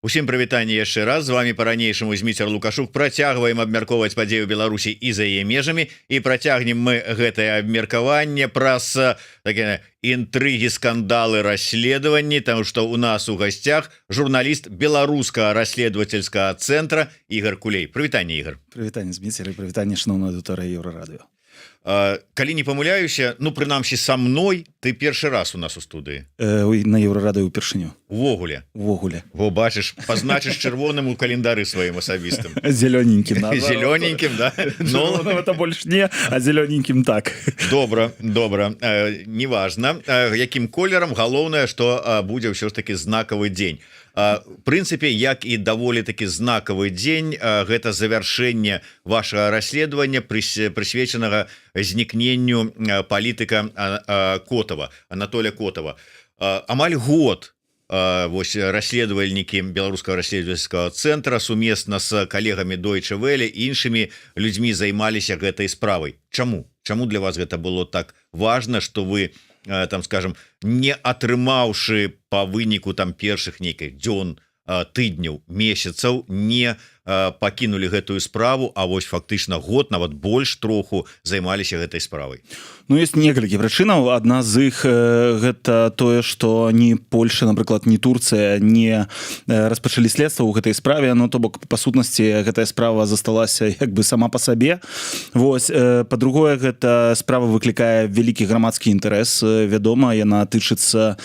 Усім прывітанне яшчэ раз, з вами па-ранейшаму Зміцер Лукашук. Працягваем абмяркоўваць падзею Беларусі і за яе межамі, і працягнем мы гэтае абмеркаванне праз такія інтрыгі, скандалы, расследаванні, таму што у нас у гасцях журналіст беларускага расследовательскага цэнтра Ігор Кулей. Прывітанне, Ігор. Прывітанне, Зміцер, і прывітанне шановная аўдыторыя Еўрарадыё. Калі не памыляюся, ну прынамсі са мной ты першы раз у нас у студыі. На Еўрарадыё упершыню. Увогуле. Во, бачыш, пазначыш чырвоным у календары сваім асабістым. Зелёненькім. Зелёненькім, да? Чырвоным это больш не, а зелёненькім так. Добра. Неважна, якім колерам, галоўнае, што будзе ўсё ж такі знакавы дзень. В прынцыпе, як і даволі такі знакавы дзень, гэта завяршэнне вашага расследавання прысвечанага знікненню палітыка Котова, Анатоля Котова. Амаль год вось расследавальнікі беларускага расследавальскага цэнтра сумесна з калегамі Deutsche Welle і іншымі людзьмі займаліся гэтай справай. Чаму для вас гэта было так важна, што вы, там скажем, не атрымаўшы па выніку там першых нейкіх дзён, тыдняў, месяцаў, не пакінулі гэтую справу, а вось фактычна год, нават больш троху займаліся гэтай справай? Ну, ёсць некалькі прычынаў. Адна з іх гэта тое, што ні Польша, напрыклад, ні Турцыя не распачалі следства ў гэтай справе, ну, то бок, па сутнасці, гэтая справа засталася як бы сама па сабе. Вось, па-другое, гэта справа выклікае вялікі грамадскі інтарэс. Вядома, яна тычыцца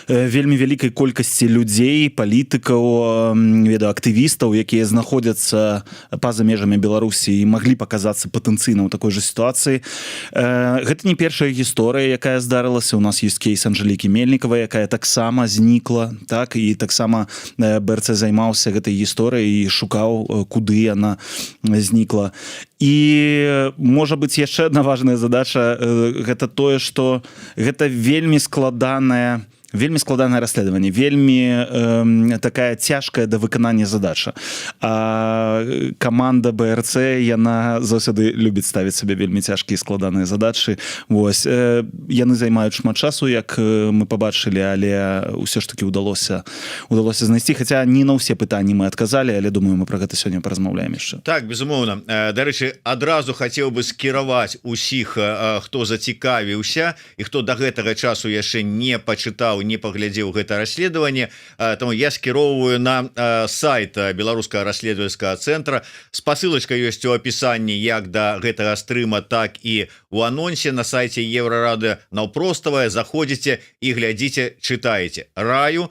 вельмі вялікай колькасці людзей, палітыкаў, актывістаў, якія знаходзяцца па-за межамі Беларусі і маглі паказацца патэнцыйна ў такой жа сітуацыі. Гэта не першая гісторыя, якая здарылася. У нас ёсць кейс Анжэлікі Мельнікавай, якая таксама знікла, так, і таксама БРЦ займаўся гэтай гісторыяй і шукаў, куды яна знікла. І, можа быць, яшчэ адна важная задача, гэта тое, што гэта вельмі складанае расследаванне, вельмі такая цяжкая да выканання задача. А каманда БРЦ, яна заўсёды любіць ставіць сабе вельмі цяжкія складаныя задачы. Вось, яны займаюць шмат часу, як мы пабачылі, але ўсё ж такі ўдалося знайсці, хаця не на ўсе пытанні мы адказалі, але думаю, мы пра гэта сёння паразмаўляем яшчэ. Так, безумоўна. Дарэчы, адразу хацеў бы скіраваць усіх, хто зацікавіўся і хто да гэтага часу яшчэ не пачытаў, не паглядзеў гэта расследаванне, таму я скіроўваю на сайт беларускага расследавальскага цэнтра. Спасылачка ёсць у апісанні як да гэтага стрыма, так і у анонсе на сайце Еўрарадыё. Наўпроставае, заходзіце і глядзіце, чытаеце. Раю,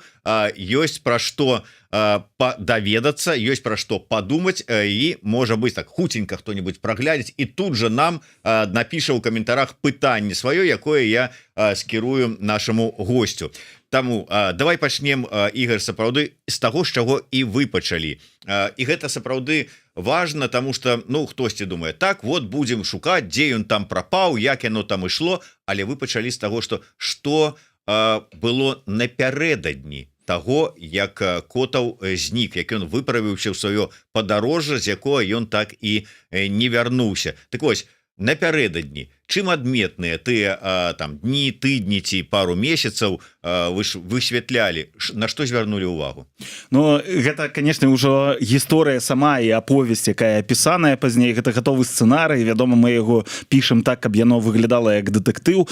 ёсць пра што даведацца, ёсць пра што падумаць, і можа быць так хуценька хто-нибудь праглядзець і тут жа нам напіша ў каментарах пытанне сваё, якое я скірую нашаму госцю. Таму давай пачнем, Ігор, сапраўды з таго, з чаго і вы пачалі. І гэта сапраўды важна, таму што, ну, хтосьці думае, так, вот будзем шукаць, дзе ён там прапаў, як яно там ішло, але вы пачалі з таго, што было напярэдадні таго, як Котаў знік, як ён выправіўся ў сваё падарожжа, з якога ён так і не вярнуўся. Так вось, напярэдадні, чым адметныя тыя там дні, тыдні ці пару месяцаў вы высвятлялі, на што звярнулі ўвагу? Ну, гэта, конечно, ўжо гісторыя сама і аповесць, якая апісаная пазней, гэта гатовы сцэнарый, вядома, мы яго пішам так, каб яно выглядала як дэтэктыў.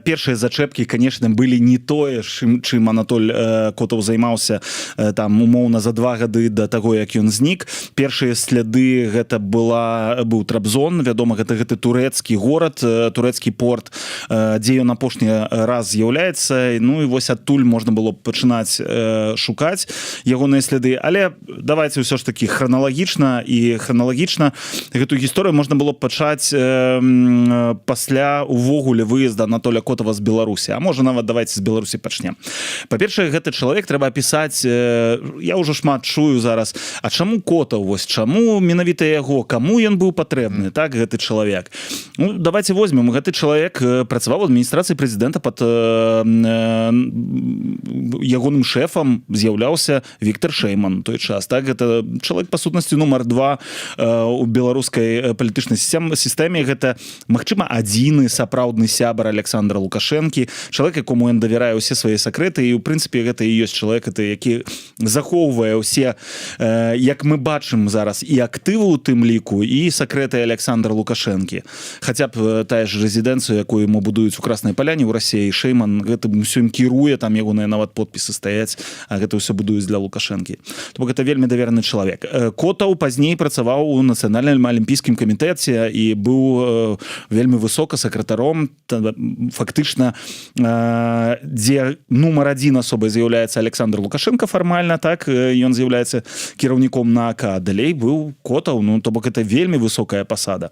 Першыя зачэпкі, конечно, былі не тое, чым Анатоль Котаў займаўся там умоўна за 2 гады да таго, як ён знік. Першыя сляды гэта быў Трабзон, вядома, гэта турэцкі горад, турэцкі порт, дзе ён апошні раз з'яўляецца. Ну і вось адтуль можна было пачынаць шукаць ягоныя сляды. Але давайте ўсё ж такі храналагічна гэтую гісторыю можна было пачаць пасля увогуле выезда Анатоля Котова з Беларусі. А можа нават давайте з Беларусі пачнем. Па-першае, гэты чалавек трэба апісаць, я ўжо шмат чую зараз, а чаму Котаў, вось чаму менавіта яго, каму ён быў патрэбны, так, гэты чалавек? Ну, Ну давайте возьмем, гэты чалавек працаваў у адміністрацыі прэзідэнта под ягоным шэфам з'яўляўся Віктор Шэйман той час, так, гэта чалавек па сутнасці нумар 2 у беларускай палітычнай сістэме, гэта магчыма адзіны сапраўдны сябар Александра Лукашэнкі, чалавек, якому ён давярае ўсе свае сакрэты, і ў прынцыпе гэта і ёсць чалавек, які захоўвае ўсе, як мы бачым зараз, і актывы ў тым ліку, і сакрэты Александра Лукашэнкі. Хаця б тая ж рэзідэнцыю, якую ему будуюць у Краснай Паляне ў Расіі, Шэйман гэтым усім кіруе, там ягоныя нават подпісы стаяць, а гэта ўсё будуюць для Лукашэнкі. То бок гэта вельмі давераны чалавек. Котаў пазней працаваў у нацыянальным алімпійскім камітэце і быў вельмі высока сакратаром, фактычна дзе нумар 1 асобай з'яўляецца Александр Лукашенко фармальна, так, ён з'яўляецца кіраўніком НАК, далей быў Котаў, ну то бок это вельмі высокая пасада.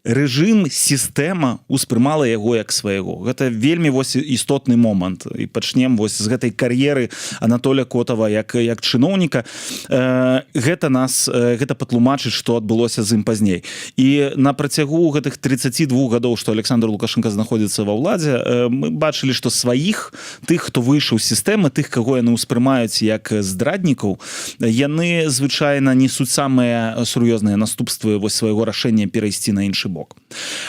Рэжым, сістэма успрымала яго як свайго. Гэта вельмі вось істотны момант. І пачнем вось з гэтай кар'еры Анатоля Котава як чыноўніка. Гэта патлумачыць, што адбылося з ім пазней. І на працягу гэтых 32 гадоў, што Александр Лукашенко знаходзіцца ва ўладзе, мы бачылі, што сваіх, тых, хто выйшаў з сістэмы, тых, каго яны ўспрымаюць як здраднікаў, яны звычайна несуць самыя сур'ёзныя наступствы вось свайго рашэння перайсці на іншы бок.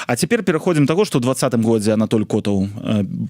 А цяпер пераходзім таго, што ў 20-м годзе Анатоль Котаў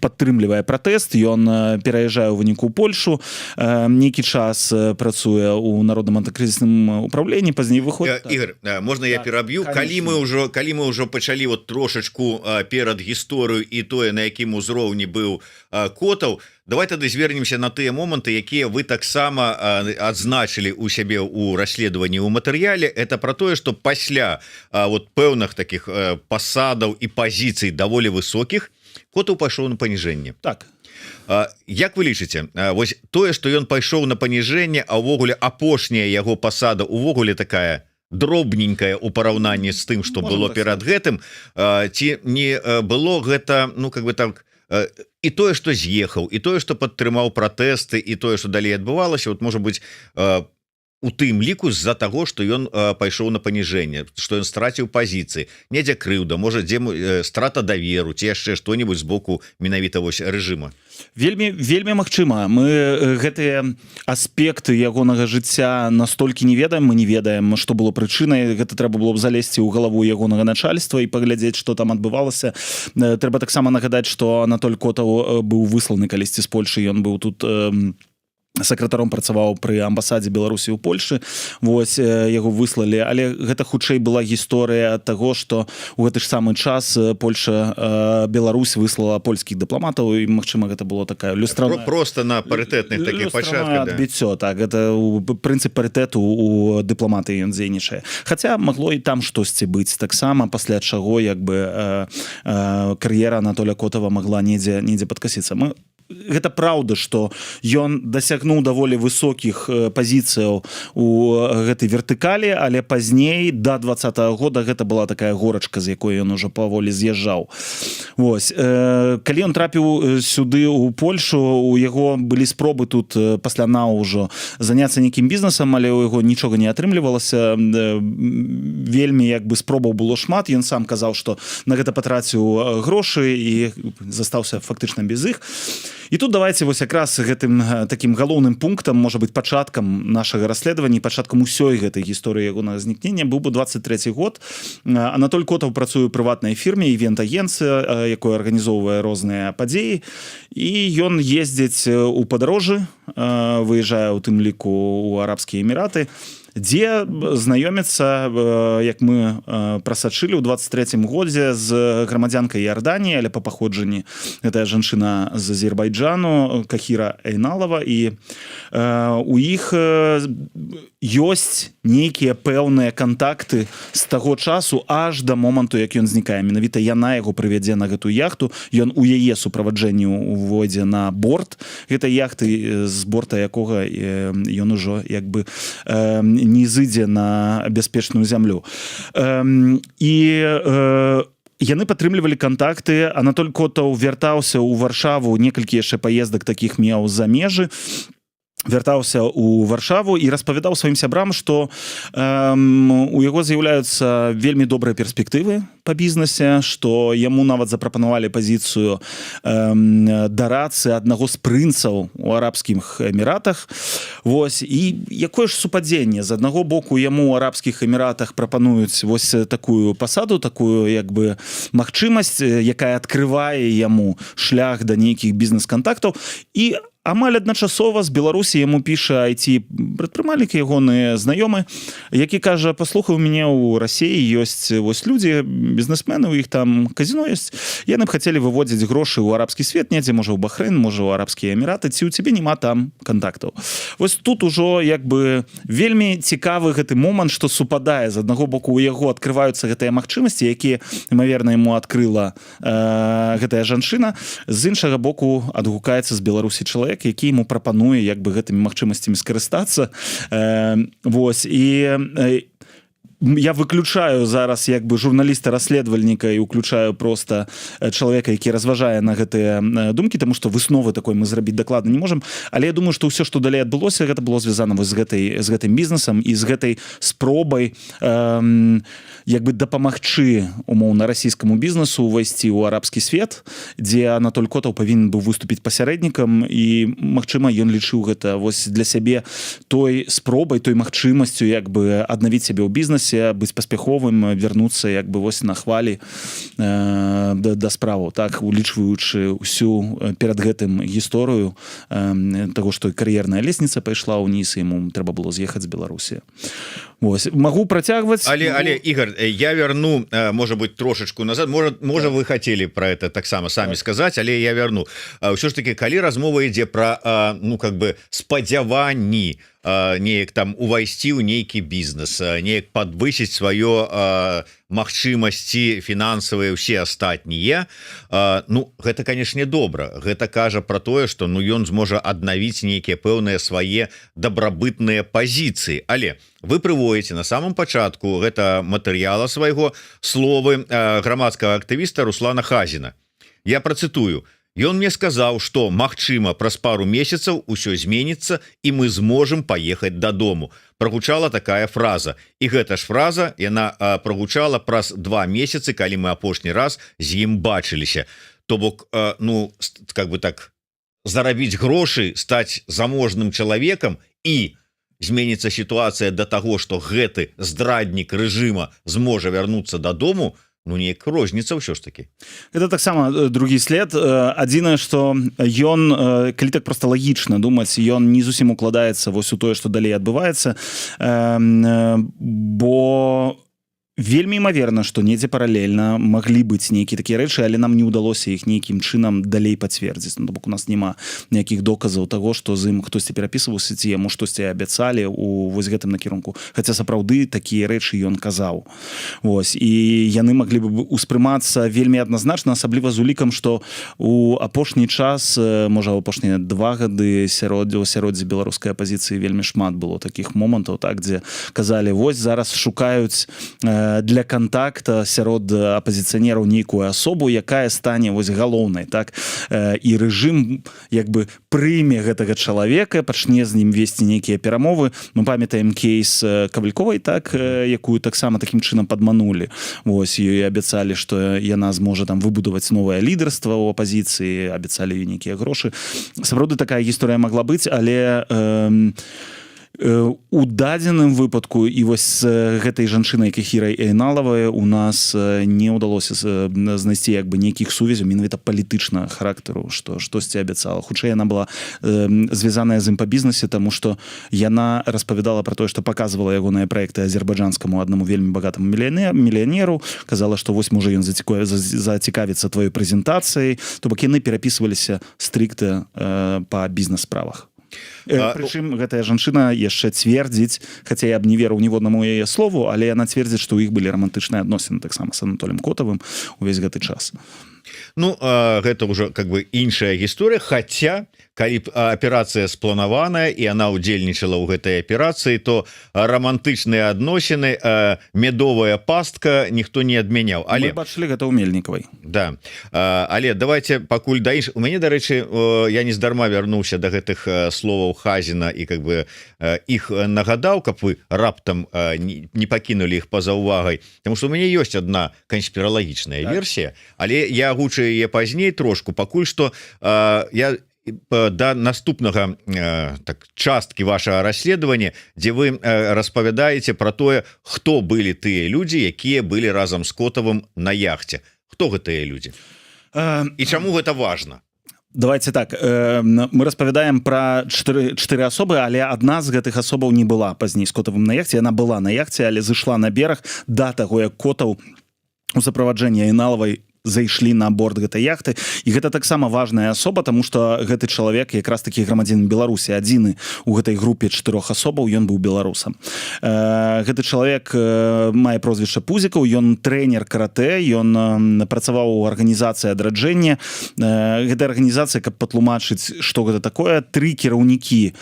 падтрымлівае пратэст, ён пераязджае ў выніку ў Польшу, нейкі час працуе ў народным антыкрызісным управленні, пазней выходзіць. Ігор, можна я пераб'ю? Калі мы ўжо пачалі вот трошачку перад гісторыю і тое, на якім узроўні быў Котаў, давай тады звернемся на тыя моманты, якія вы таксама адзначылі ў сябе ў расследаванні ў матэрыяле. Это про тое, што пасля вот пэўных таких пасадаў і пазіцый даволі высокіх Котаў пайшоў на паніжэнне. Так. Як вы лічыце, вось тое, што ён пайшоў на паніжэнне, а ўвогуле апошняя яго пасада увогуле такая дробненькая у параўнанні з тым, што было перад гэтым, ці не было гэта, ну как бы так, і тое, што з'ехаў, і тое, што падтрымаў пратэсты, і тое, што далей адбывалася, вот можа быць у тым ліку з-за таго, што ён пайшоў на паніжэнне, што ён страціў пазіцыі, недзе крыўда, можа дзе страта даверу, ці яшчэ што-небудзь з боку менавіта вось рэжыма. Вельмі магчыма. Мы гэтыя аспекты ягонага жыцця настолькі не ведаем, мы не ведаем, што было прычынай. Гэта трэба было б залезці ў галаву ягонага начальства і паглядзець, што там адбывалася. Трэба таксама нагадаць, што Анатоль Котаў быў высланы калісьці з Польшы, ён быў тут сакратаром працаваў пры амбасадзе Беларусі ў Польшы, вось яго выслалі, але гэта хутчэй была гісторыя таго, што ў гэты ж самы час Польша, Беларусь выслала польскіх дыпламатаў, і магчыма гэта было такая люстравая... Просто на парытэтных такіх пачатках, адбіццё, так, гэта прынцып парытэту у дыпламатыі ён дзейнічае. Хаця магло і там штосьці быць таксама, пасля чаго як бы кар'ера Анатоля Котава магла недзе падкасіцца. Гэта праўда, што ён дасягнуў даволі высокіх пазіцыяў у гэтай вертыкалі, але пазней да 20-го года гэта была такая горачка, з якой ён ужо паволі з'язджаў. Вось. Калі ён трапіў сюды ў Польшу, у яго былі спробы тут пасля НАУ ўжо заняцца нейкім бізнесам, але ў яго нічога не атрымлівалася. Вельмі як бы спробаў было шмат, ён сам казаў, што на гэта патраціў грошы і застаўся фактычна без іх. І тут давайте вось якраз гэтым таким галоўным пунктам, можа быть, пачаткам нашага расследавання, пачаткам усёй гэтай гісторыі ягонага знікнення быў бы 23 год. Анатоль Котаў працуе ў прыватнай фірме івент-агенцыя, якая арганізоўвае розныя падзеі, і ён ездзіць у падарожжы, выязджае ў тым ліку ў Арабскія Эміраты, дзе знаёміцца, як мы прасачылі ў 23-м годзе з грамадзянкай Іорданіі, але па паходжанні гэтая жанчына з Азербайджану, Кахіра Эйналова, і у іх ёсць нейкія пэўныя кантакты з таго часу аж да моманту, як ён знікае. Менавіта яна яго прывядзе на гэту яхту, ён у яе суправаджэнні увойдзе на борт гэтай яхты, з борта якога ён ужо як бы не зыдзе на бяспечную зямлю. І яны падтрымлівалі кантакты. Анатоль Котаў вяртаўся ў Варшаву, некалькі яшчэ паездак такіх меў за межы, вяртаўся ў Варшаву і распавядаў сваім сябрам, што у яго з'яўляюцца вельмі добрыя перспектывы по бізнесе, што яму нават запрапанавалі пазіцыю дарацы аднаго з прынцаў у арабскіх эміратах. Вось, і якое ж супадзенне? З аднаго боку яму у арабскіх эміратах прапануюць вось такую пасаду, такую як бы магчымасць, якая адкрывае яму шлях да нейкіх бізнес-кантактаў, і амаль адначасова з Беларусі яму піша IT-прадпрымальнік, ягоны знаёмы, які кажа: паслухай, у мяне ў Расіі ёсць вось людзі, бізнесмены, у іх там казіно ёсць, яны б хацелі выводзіць грошы ў арабскі свет, недзе, можа, ў Бахрэйн, можа, ў арабскія эміраты, ці ў цябе няма там кантактаў. Вось тут ужо як бы вельмі цікавы гэты момант, што супадае. З аднаго боку у яго адкрываюцца гэтыя магчымасці, якія, імаверна, яму адкрыла гэтая жанчына, з іншага боку адгукаецца з Беларусі чалавек, які ему прапануе як бы гэтымі магчымасцямі скарыстацца. Вось, і я выключаю зараз як бы журналіста-расследавальніка і уключаю просто чалавека, які разважае на гэтыя думкі, тому што высновы такой мы зрабіць дакладна не можам, але я думаю, што ўсё, што далей адбылося, гэта было звязана вось з гэтым бізнесам і з гэтай спробай як бы дапамагчы умоўна расійскаму бізнесу увайсці ў арабскі свет, дзе Анатоль Котаў павінен быў выступіць пасярэднікам, і магчыма ён лічыў гэта вось для сябе той спробай, той магчымасцю як бы аднавіць сябе ў бізнесе, быць паспяховым, вярнуцца як бы вось на хвалі да справаў, так, улічваючы ўсю перад гэтым гісторыю таго, што кар'ерная лестніца пайшла ўніз, і яму трэба было з'ехаць з Беларусі. Вось, магу працягваць. Але Ігор, я верну, можа быть, трошечку назад, можа вы хотели про это таксама самі сказаць, але я верну. Ўсё ж таки, калі размова ідзе про, ну, как бы спадзяванні неяк там увайсці ў нейкі бізнес, неяк подвысіць сваё магчымасці фінансавыя, ўсе астатнія, ну, гэта, канешне, добра. Гэта кажа про тое, што ну ён зможа аднавіць нейкія пэўныя свае дабрабытныя пазіцыі. Але вы прыводзіце на самом пачатку гэта матэрыяла свайго словы грамадскага актывіста Руслана Хазіна. Я працытую: ён мне сказаў, што магчыма праз пару месяцаў усё зменіцца і мы зможам паехаць дадому. Прагучала такая фраза, і гэта ж фраза яна прагучала праз 2 месяцы, калі мы апошні раз з ім бачыліся. То бок, ну, как бы так, зарабіць грошы, стаць заможным чалавекам, і зменіцца сітуацыя да таго, што гэты здраднік рэжыма зможа вярнуцца дадому, ну, неяк розніца ўсё ж такі. Это таксама другі след. Адзінае, што ён, калі так проста лагічна думаць, ён не зусім укладаецца вось у тое, што далей адбываецца, бо вельмі імаверна, што недзе паралельна маглі быць нейкія такія рэчы, але нам не ўдалося іх нейкім чынам далей пацвердзіць. Ну, то бок у нас няма ніякіх доказаў таго, што з ім хтосьці перапісваўся, ці яму штосьці абяцалі у вось гэтым накірунку. Хаця сапраўды такія рэчы ён казаў. Вось, і яны маглі бы успрымацца вельмі адназначна, асабліва з улікам, што у апошні час, можа, апошнія 2 гады сяроддзе беларускай апазіцыі вельмі шмат было такіх момантаў, так, дзе казалі: вось зараз шукаюць для контакта сярод апозіцыянераў нейкую асобу, якая стане вось галоўнай, так, і рэжым як бы прыме гэтага чалавека, пачне з ім весці нейкія перамовы. Мы памятаем кейс Кавальковай, так, якую таксама такім чынам падманулі. Вось, ёй абяцалі, што яна зможа там выбудаваць новае лідарства ў апозіцыі, абяцалі ёй нейкія грошы. Сапраўды такая гісторыя магла быць, але у дадзеным выпадку і вось гэтай жанчынай Кахірай Эйналавай у нас не ўдалося знайсці як бы нейкіх сувязяў менавіта палітычнага характару, што штосьці абяцала. Хутчэй яна была звязаная з ім па бізнесе, таму што яна распавядала пра тое, што паказвала ягоныя праекты азербайджанскаму аднаму вельмі багатаму мільянеру, казала, што вось можа ён зацікавіцца тваёй прэзентацыяй, то бок яны перапісваліся стрыкта па бізнес-справах. Прычым гэтая жанчына яшчэ цвердзіць, хаця я б не верыў ніводнаму яе слову, але яна цвердзіць, што ў іх былі романтычныя адносіны таксама з Анатолем Котавым увесь гэты час. Ну, гэта ўжо как бы іншая гісторыя, хаця калі аперацыя спланаваная і она удзельнічала ў гэтай аперацыі, то романтычныя адносіны, медовая пастка ніхто не адмяняў. Мы бачылі гэта ў Мельнікавай. Да, але давайте пакуль да іншых. У мяне, дарэчы, я нездарма вярнуўся да гэтых словаў Хазіна і как бы іх нагадаў, каб вы раптам не пакінулі іх па-за ўвагай, тому что у мяне ёсць одна канспіралагічная версія, але я агучу яе пазней трошку, пакуль што я да наступнага так часткі вашага расследавання, дзе вы распавядаеце про тое, хто былі тыя людзі, якія былі разам з Котавым на яхце. Хто гэтыя людзі? І чаму гэта важна? Давайте так, мы распавядаем про 4 асобы, але адна з гэтых асобаў не была пазней з Котавым на яхце. Яна была на яхце, але зышла на бераг да таго, як Котаў у суправаджэнні Айналавай зайшлі на борт гэтай яхты. І гэта таксама важная асоба, тому што гэты чалавек якраз такі грамадзянін Беларусі, адзіны у гэтай групе 4 асобаў, ён быў беларусам. Гэты чалавек мае прозвішча Пузікаў, ён трэнер каратэ, ён працаваў у арганізацыі адраджэння. Гэта арганізацыя, каб патлумачыць, што гэта такое, 3 кіраўнікі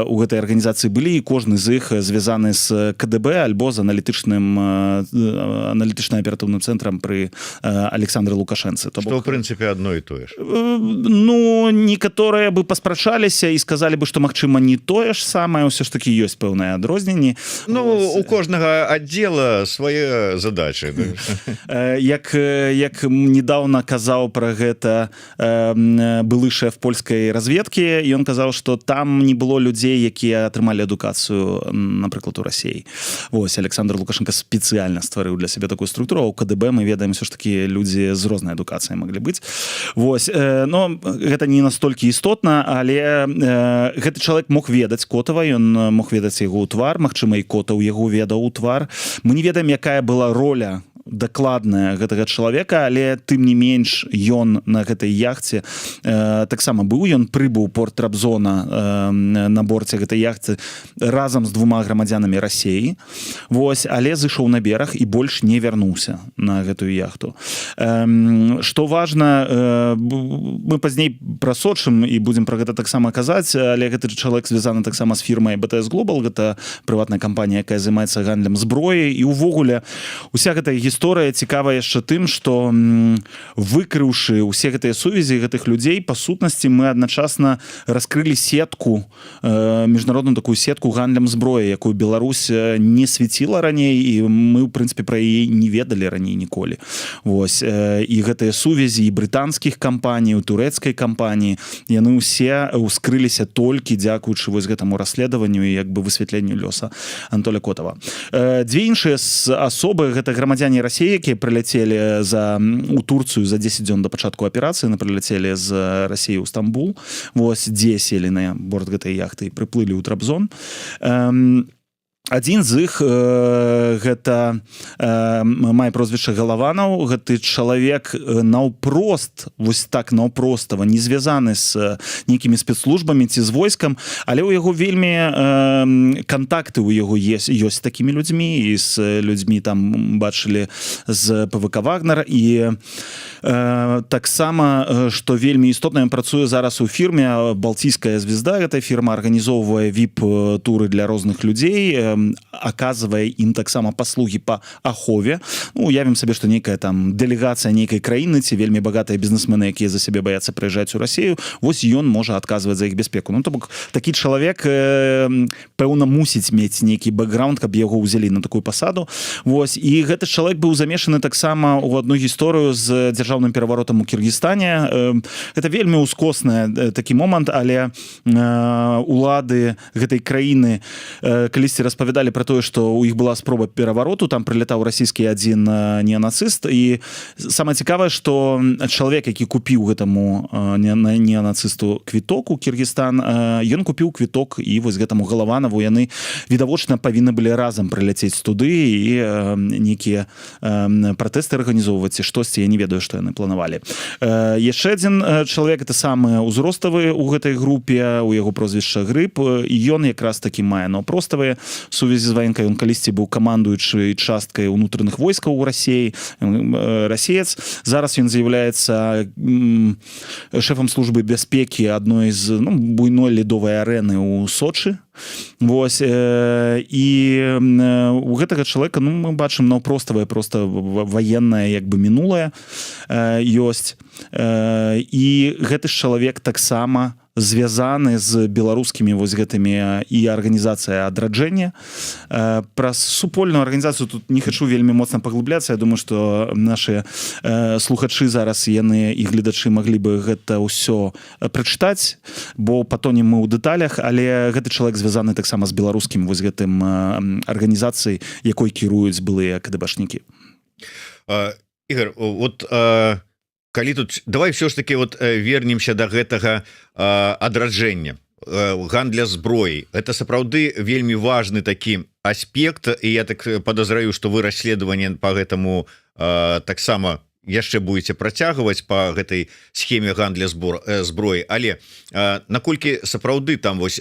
у гэтай арганізацыі былі, і кожны з іх звязаны з КДБ альбо з аналітычна-аператыўным цэнтрам пры Александре Лукашэнцы. Што, в прынцыпе, адно і тое ж. Ну, некаторыя бы паспрачаліся і сказалі бы, што, магчыма, не тое ж самае, ўсё ж такі ёсць пэўныя адрозненні. Ну, у кожнага аддзела свае задачы. Як недавно казаў пра гэта былы шэф польскай разведкі, ён казаў, што там не было людзей, якія атрымалі адукацыю, напрыклад, у Расіі. Вось, Александр Лукашенко спецыяльна стварыў для сябе такую структуру, а ў КДБ мы ведаем, ўсё ж такі людзі з рознай адукацыяй маглі быць. Вось, но гэта не настолькі істотна, але гэты чалавек мог ведаць Котава, ён мог ведаць яго ў твар, магчыма, і Котаў яго ведаў у твар. Мы не ведаем, якая была роля дакладная гэтага чалавека, але тым не менш ён на гэтай яхце таксама быў, ён прыбыў порт Трабзона на борце гэтай яхты разам з 2 грамадзянамі Расіі. Вось, але зышоў на бераг і больш не вярнуўся на гэтую яхту. Што важна, мы пазней прасочым і будзем пра гэта таксама казаць, але гэты чалавек звязаны таксама з фірмай BTS Global, гэта прыватная кампанія, якая займаецца гандлем зброі, і ўвогуле уся гэтая гісторыя цікавая яшчэ тым, што выкрыўшы ўсе гэтыя сувязі гэтых людзей, па сутнасці мы адначасна раскрылі сетку, міжнародную такую сетку гандлем зброі, якую Беларусь не свяціла раней, і мы, ў прынцыпе, пра яе не ведалі раней ніколі. Вось, і гэтыя сувязі і брытанскіх кампаній, і турэцкай кампаніі, яны ўсе ўскрыліся толькі дзякуючы вось гэтаму расследаванню і як бы высвятленню лёса Анатоля Котава. 2 іншыя асобы, гэта грамадзяне Расіі, якія прыляцелі у Турцыю за 10 дзён да пачатку аперацыі, прыляцелі з Расіі ў Стамбул, вось, дзе селі на борт гэтай яхты і прыплылі ў Трабзон. Адзін з іх гэта мае прозвішча Галаванаў. Гэты чалавек наўпрост, вось так наўпростава, не звязаны з нейкімі спецслужбамі ці з войскам, але ў яго вельмі кантакты ў яго ёсць такімі людзьмі, і з людзьмі там бачылі з ПВК Вагнер. І таксама, што вельмі істотна, ён працуе зараз у фірме «Балтійская звезда». Гэта фірма арганізоўвае VIP-туры для розных людзей, аказвае ім таксама паслугі па ахове. Ну, уявім сабе, што нейкая там дэлегацыя нейкай краіны ці вельмі багатыя бізнесмены, якія за сябе баяцца прыязджаць у Расію, вось ён можа адказваць за іх бяспеку. Ну, то бок, такі чалавек, пэўна, мусіць мець нейкі бэкграунд, каб яго ўзялі на такую пасаду. Вось, і гэты чалавек быў замешаны таксама ў адну гісторыю з дзяржаўным пераваротам у Кіргізстане. Гэта вельмі ўскосны такі момант, але улады гэтай краіны калісьці распавядалі пра тое, што ў іх была спроба перавароту, там прылетаў расійскі адзін неанацыст, і самае цікавае, што чалавек, які купіў гэтаму неанацысту квіток у Кіргізстан, ён купіў квіток і вось гэтаму Галаванаву, яны відавочна павінны былі разам прыляцець туды і нейкія пратэсты арганізоўваць ці штосьці, я не ведаю, што яны планавалі. Яшчэ адзін чалавек, это самы ўзроставы ў гэтай групе, у яго прозвішча Грыб, і ён якраз такі мае наўпроставыя сувязі з ваенкай. Ён калісьці быў камандуючай часткай унутраных войскаў у Расіі, расеец. Зараз ён з'яўляецца шэфам службы бяспекі адной з буйной ледовай арэны ў Сочы. Вось і у гэтага чалавека мы бачым наўпроставае просто ваеннае як бы мінулае ёсць, і гэты ж чалавек таксама звязаны з беларускімі вось гэтымі і арганізацыя адраджэння. Праз супольную арганізацыю тут не хачу вельмі моцна паглыбляцца. Я думаю, што нашы слухачы зараз, яны і гледачы маглі бы гэта ўсё прачытаць, бо патонем мы ў дэталях, але гэты чалавек звязаны таксама з беларускім вось гэтым арганізацыяй, якой кіруюць былыя КДБшнікі. Ігор, вот калі тут давай все ж таки вот вернемся до гэтага адраджэння гандля зброі. Это сапраўды вельмі важны такі аспект, і я так подозраю, что вы расследаванне по гэтаму таксама яшчэ будете працягваць по гэтай схеме гандля зброі. Але наколькі сапраўды там вось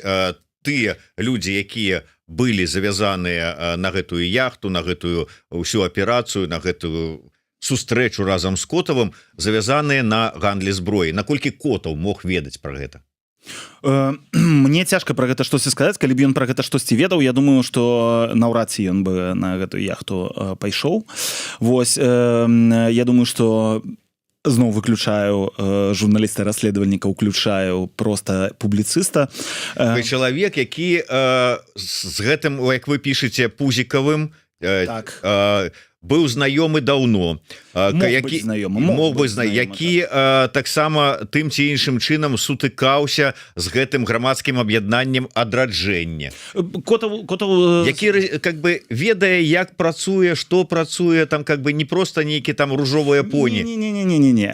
тыя людзі, якія былі завязаныя на гэтую яхту, на гэтую ўсю аперацыю, на гэтую сустрэчу разам з Котавым, завязаныя на гандлі зброі. Наколькі Котаў мог ведаць пра гэта? Мне цяжка пра гэта штосьці сказаць. Калі б ён пра гэта штосьці ведаў, я думаю, што наўрад ці ён бы на гэтую яхту пайшоў. Вось, я думаю, што зноў выключаю журналіста расследавальніка, уключаю просто публіцыста. Чалавек, які з гэтым, як вы пішаце, Пузікавым, так, быў знаёмы даўно, які таксама тым ці іншым чынам сутыкаўся з гэтым грамадскім аб'яднаннем адраджэння, які как бы ведае, як працуе, што працуе, там как бы не просто нейкі там ружовыя поні. Не.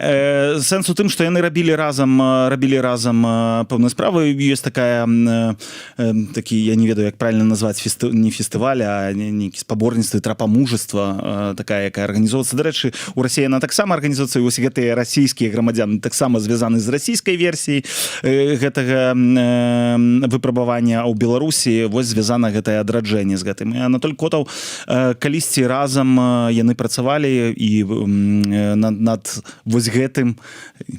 Сэнс у тым, што яны рабілі разам пэўныя справы. Ёсць такая такі, я не ведаю, як правильно назваць, не фестываль, а нейкі спаборніцтвы трапамужества, такая, якая арганізоўваецца. Дарэчы, у Расіі яна таксама арганізуецца, вось гэтыя расійскія грамадзяны таксама звязаны з расійскай версіяй гэтага выпрабавання, а ў Беларусі вось звязана гэтае адраджэнне з гэтым. І Анатоль Котаў калісьці разам яны працавалі і над вось гэтым,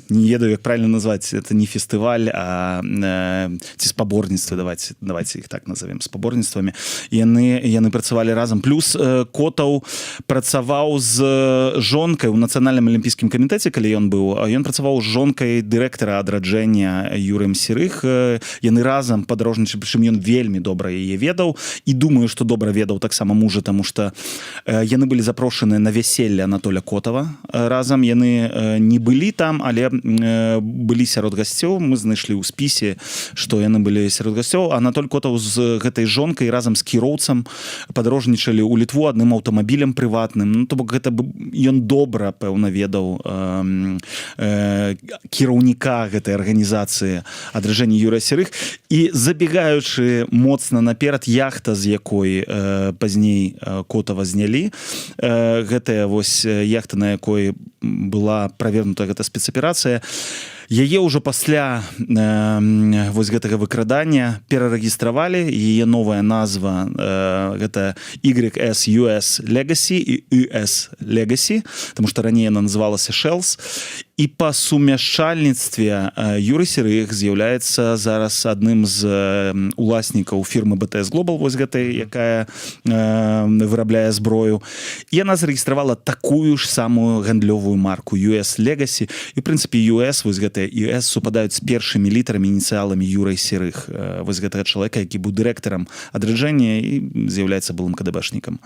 не ведаю, як правильно назваць, это не фестываль, а ці спаборніцтвы, давайте іх так назовем, спаборніцтвамі. Яны працавалі разам. Плюс Котаў працаваў з жонкай у нацыянальным алімпійскім камітэце, калі ён быў. Ён працаваў з жонкай дырэктара адраджэння Юрыем Серых. Яны разам падарожнічалі, прычым ён вельмі добра яе ведаў, і думаю, што добра ведаў таксама мужа, таму што яны былі запрошаны на вяселле Анатоля Котава разам. Яны не былі там, але былі сярод гасцёў. Мы знайшлі ў спісе, што яны былі сярод гасцёў. Анатоль Котаў з гэтай жонкай разам з кіроўцам падарожнічалі ў Літву адным аўтамабілем прыватным. Ну, то бок гэта ён добра, пэўна, ведаў кіраўніка гэтай арганізацыі адраджэння Юрыя Серых. І забегаючы моцна наперад, яхта, з якой пазней Котава знялі, гэтая вось яхта, на якой была правернута гэта спецаперацыя, яе ўжо пасля вось гэтага выкрадання перарэгістравалі. Яе новая назва гэта YS US Legacy і US Legacy, тому што раней яна называлася Shells. І па сумяшчальніцтве Юрый Серых з'яўляецца зараз адным з уласнікаў фірмы BTS Global, вось гэтай, якая вырабляе зброю. І яна зарэгістравала такую ж самую гандлёвую марку US Legacy. І, в прынцыпе, US, вось гэтыя US супадаюць з першымі літарамі, ініцыяламі Юрыя Серых, вось гэтага чалавека, які быў дырэктарам адраджэння і з'яўляецца былым КДБшнікам.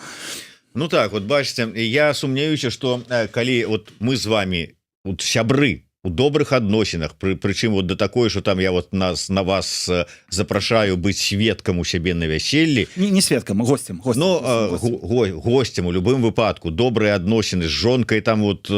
Ну так, вот бачыце, я сумняюся, што калі вот мы з вами вот сябры у добрых адносінах, прычым вот да такое, что там я вот на вас запрашаю быць сведкам у сябе на вяселлі, не сведкам, гостем. Гостем у любым выпадку, добрыя адносіны з жонкай, там вот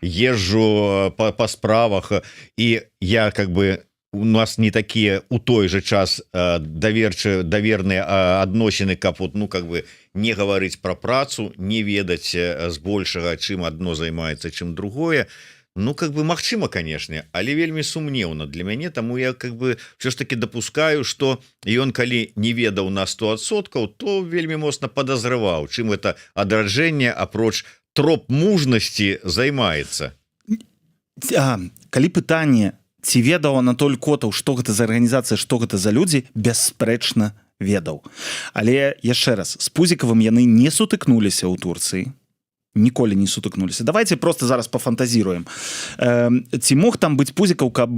езжу по справах, і я как бы у нас не такія у той же час даверныя адносіны, каб вот, ну как бы не гаварыць пра працу, не ведаць збольшага, чым адно займаецца, чым другое. Ну как бы магчыма, канешне, але вельмі сумнеўна для мяне, таму я как бы все ж таки допускаю, что ён калі не ведаў на 100%, то вельмі моцна подазрываў, чым это адраджэнне апроч троп мужнасці займаецца. Калі пытанне, ці ведаў Анатоль Котаў, што гэта за арганізацыя, што гэта за людзі, бясспрэчна ведаў. Але яшчэ раз, з Пузікавым яны не сутыкнуліся ў Турцыі, ніколі не сутыкнуліся. Давайте просто зараз пафантазіруем. Ці мог там быць Пузікаў, каб,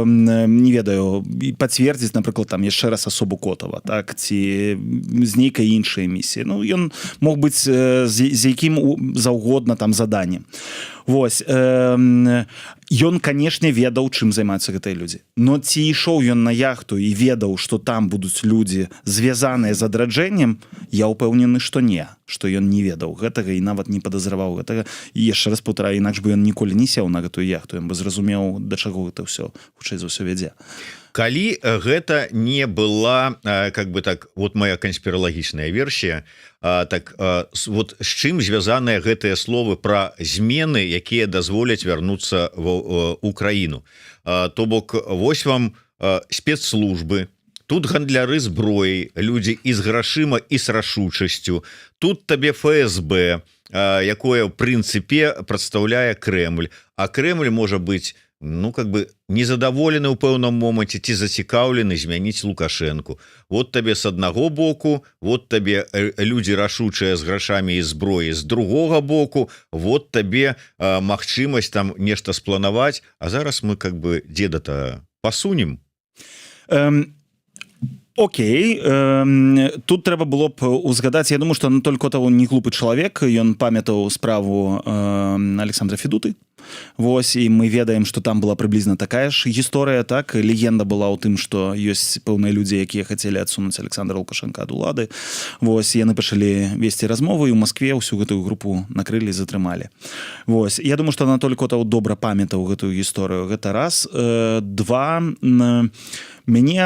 не ведаю, пацвердзіць, напрыклад, там яшчэ раз асобу Котава, так, ці з нейкай іншай місіі. Ну, ён мог быць з якім заўгодна там заданнем. Вось, ён, канешне, ведаў, чым займаюцца гэтыя людзі. Но ці ішоў ён на яхту і ведаў, што там будуць людзі, звязаныя з адраджэннем, я ўпэўнены, што не, што ён не ведаў гэтага і нават не падазраваў гэтага. І яшчэ раз паўтараю, інакш бы ён ніколі не сеў на гэтую яхту, ён бы зразумеў, да чаго гэта ўсё, хутчэй за ўсё вядзе. Калі гэта не была, как бы так, вот моя канспіралагічная версія, так вот з чым звязаныя гэтыя словы пра змены, якія дазволяць вярнуцца в Украіну. То бок, вось вам спецслужбы, тут гандляры зброяй, людзі і з грашыма, і з рашучасцю, тут табе ФСБ, якое ў прынцыпе прадстаўляе Крэмль, а Крэмль можа быць, ну, как бы незадаволены ў пэўным моманце ці зацікаўлены змяніць Лукашэнку. Вот табе з аднаго боку, вот табе людзі рашучыя з грашамі і зброі з другога боку, вот табе магчымасць там нешта спланаваць, а зараз мы как бы дзеда-то пасунем. Окей, тут трэба было б узгадаць, я думаю, што Анатоль Котаў не глупы чалавек, ён памятаў справу Александра Федуты. Вось, і мы ведаем, што там была прыблізна такая ж гісторыя, так, легенда была ў тым, што ёсць пэўныя людзі, якія хацелі адсунуць Александра Лукашенка ад улады. Вось, яны пачалі весці размовы, і ў Маскве ўсю гэтую групу накрылі, затрымалі. Вось, я думаю, што Анатоль Котаў добра памятаў гэтую гісторыю. Гэта раз. Два, мяне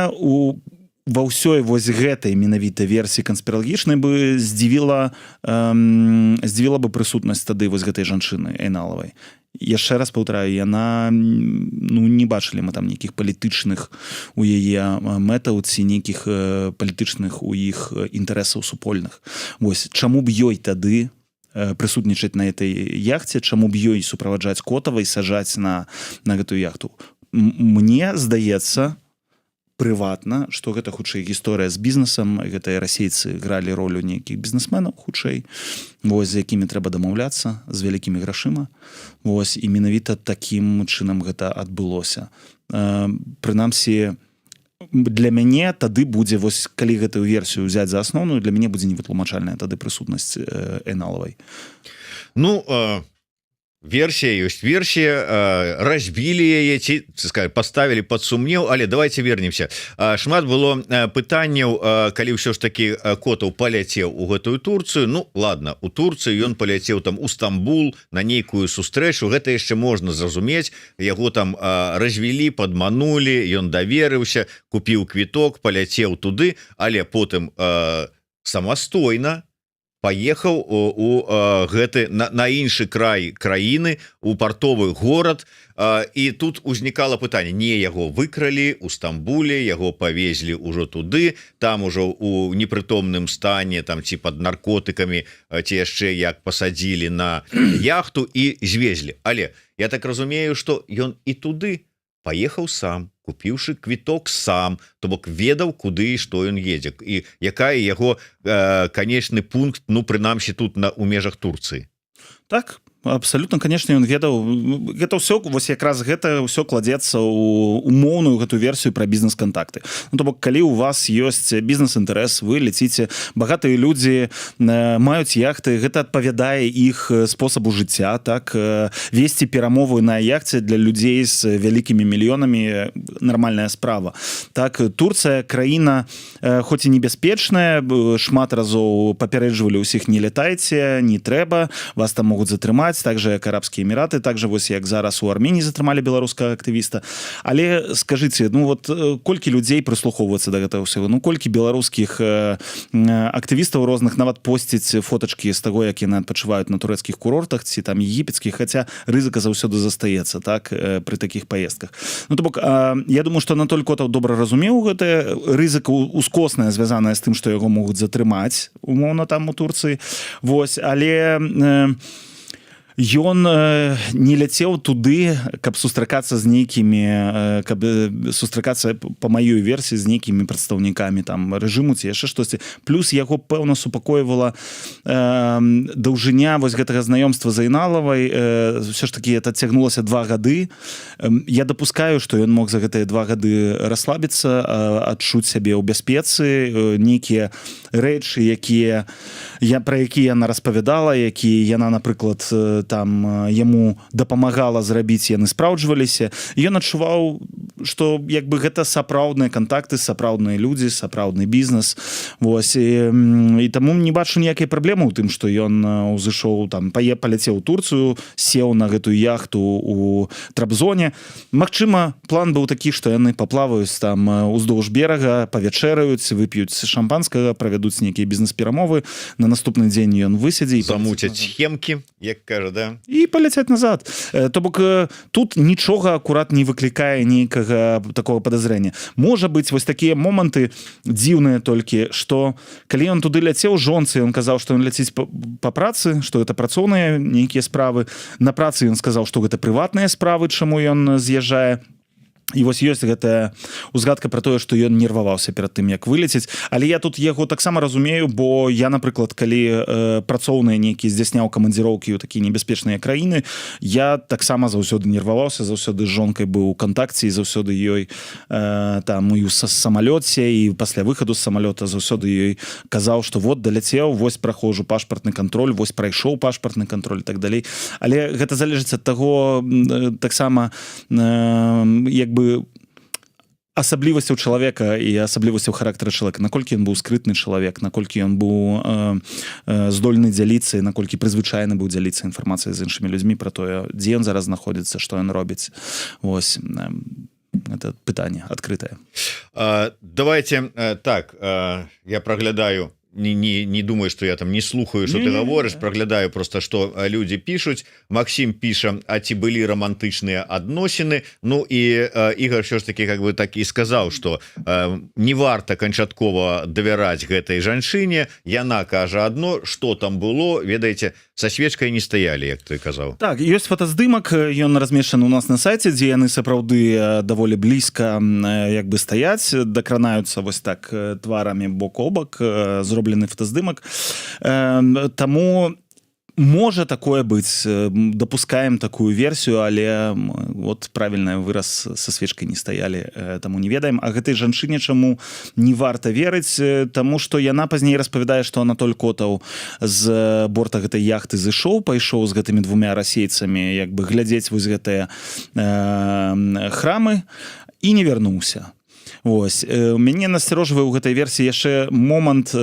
ва ўсёй вось гэтай менавіта версіі канспіралагічнай бы здзівіла бы прысутнасць тады вось гэтай жанчыны Эйналавай. Яшчэ раз паўтараю, яна, ну, не бачылі мы там нейкіх палітычных у яе мэтаў ці нейкіх палітычных у іх інтарэсаў супольных. Вось, чаму б ёй тады прысутнічаць на этой яхце, чаму б ёй суправаджаць Котава і сажаць на гэтую яхту? Мне здаецца, прыватна, што гэта хутчэй гісторыя з бізнесам, гэтыя расейцы гралі ролю нейкіх бізнесменаў хутчэй, вось, з якімі трэба дамаўляцца, з вялікімі грашыма. Вось, і менавіта такім чынам гэта адбылося. Прынамсі, для мяне тады будзе, вось, калі гэтую версію ўзяць за асноўную, для мяне будзе невытлумачальная тады прысутнасць Эйналавай. Ну, версія ёсць версія, разбілі яе ці паставілі пад сумнеў, але давайте вернемся. Шмат было пытанняў, калі ўсё ж такі Котаў паляцеў у гэтую Турцыю. Ну ладно, у Турцыю ён паляцеў там у Стамбул на нейкую сустрэчу, гэта яшчэ можна зразумець, яго там развілі, падманулі, ён даверыўся, купіў квіток, паляцеў туды, але потым самастойна паехаў у гэты на іншы край краіны, у партовы горад, і тут узнікала пытанне, не, яго выкралі у Стамбуле, яго павезлі ўжо туды, там ужо у непрытомным стане, там ці пад наркотыкамі, ці яшчэ як пасадзілі на яхту і звезлі. Але я так разумею, што ён і туды паехаў сам, купіўшы квіток сам, то бок ведаў, куды і што ён едзе, і якая яго канечны пункт, ну, прынамсі тут у межах Турцыі. Так, абсолютно, конечно, ён ведаў. Гэта ўсё, вось якраз гэта ўсё кладзецца ў умоўную гэту версію пра бізнес-кантакты. Ну, то бок, калі у вас ёсць бізнес-інтарэс, вы леціце, багатыя людзі маюць яхты, гэта адпавядае іх спосабу жыцця, так, весці перамовы на яхце для людзей з вялікімі мільёнамі нармальная справа. Так, Турцыя краіна, хоць і небяспечная, шмат разоў папярэджвалі ўсіх, не лятайце, не трэба, вас там могуць затрымаць, затрымаць, так же як Арабскія Эміраты, так же вось як зараз у Арменіі затрымалі беларускага актывіста. Але скажыце, ну вот колькі людзей прыслухоўваецца да гэтага ўсяго, ну колькі беларускіх актывістаў розных нават посціць фотачкі з таго, як яны адпачываюць на турэцкіх курортах ці там егіпецкіх, хаця рызыка заўсёды застаецца, так, пры такіх паездках. Ну то бок, я думаю, што Анатоль Котаў добра разумеў гэтая рызыка ускосная, звязаная з тым, што яго могуць затрымаць умоўна там у Турцыі. Вось, але ён не ляцеў туды, каб сустракацца з нейкімі, каб сустракацца па маёй версіі з нейкімі прадстаўнікамі там рэжыму ці яшчэ штосьці. Плюс яго пэўна супакойвала даўжыня вось гэтага знаёмства Зайналавай. Ўсё ж такі это цягнулася 2 гады. Я дапускаю, што ён мог за гэтыя 2 гады расслабіцца, адчуць сябе ў бяспецы, нейкія рэчы, пра якія яна распавядала, якія яна, напрыклад, там яму дапамагала зрабіць, яны спраўджваліся. Ён адчуваў, што як бы гэта сапраўдныя кантакты, сапраўдныя людзі, сапраўдны бізнес. Вось, і таму не бачу ніякай праблемы ў тым, што ён узышоў там, паляцеў у Турцыю, сеў на гэтую яхту у Трабзоне. Магчыма, план быў такі, што яны паплаваюць там уздоўж берага, павячэраюць, вып'юць шампанскага, правядуць нейкія бізнес-перамовы. На наступны дзень ён высядзе і замуцяць схемкі, як кажа, да? І паляцяць назад. То бок тут нічога акурат не выклікае нейкага такого падазрэння. Можа быць вось такія моманты дзіўныя толькі, што калі ён туды ляцеў жонцы, ён казаў, што ён ляціць па працы, што гэта працоўныя нейкія справы. На працы ён сказаў, што гэта прыватныя справы, чаму ён з'язджае. І вось ёсць гэтая узгадка пра тое, што ён нерваваўся перад тым, як вылецець. Але я тут яго таксама разумею, бо я, напрыклад, калі працоўныя нейкі здзяйсняў камандзіроўкі ў такія небяспечныя краіны, я таксама заўсёды нерваваўся, заўсёды з жонкай быў у кантакце і заўсёды ёй там і ў самалёце, і пасля выхаду з самалёта заўсёды ёй казаў, што вот даляцеў, вось праходжу пашпартны кантроль, вось прайшоў пашпартны кантроль і так далей. Але гэта залежыць ад таго таксама, як бы асаблівасцяў чалавека і асаблівасцяў характара чалавека, наколькі ён быў скрытны чалавек, наколькі ён быў здольны дзяліцца, наколькі прызвычайны быў дзяліцца інфармацыяй з іншымі людзьмі пра тое, дзе ён зараз знаходзіцца, што ён робіць. Вось, это пытанне адкрытае. Давайте так, я праглядаю, не думаю, что я там не слухаю, что ты говоришь, проглядаю просто, что люди пишут. Максим пиша, а ці былі романтычныя адносіны. Ну і Ігор все ж таки как бы так і сказаў, что не варта канчаткова давяраць гэтай жанчыне. Яна кажа адно, что там было, ведаеце, со свечкой не стаялі, як ты казаў. Так, ёсць фотаздымак, ён размешчаны у нас на сайце, дзе яны сапраўды даволі блізка як бы стаяць, дакранаюцца вось так тварамі бок о бок, зроблены фотаздымак. Таму можа такое быць, дапускаем такую версію, але вот правільны выраз, са свечкай не стаялі, таму не ведаем. А гэтай жанчыне чаму не варта верыць? Таму што яна пазней распавядае, што Анатоль Котаў з борта гэтай яхты зышоў, пайшоў з гэтымі 2 расейцамі як бы глядзець вось гэтыя храмы і не вярнуўся. Вось, мяне насцярожвае ў гэтай версіі яшчэ момант,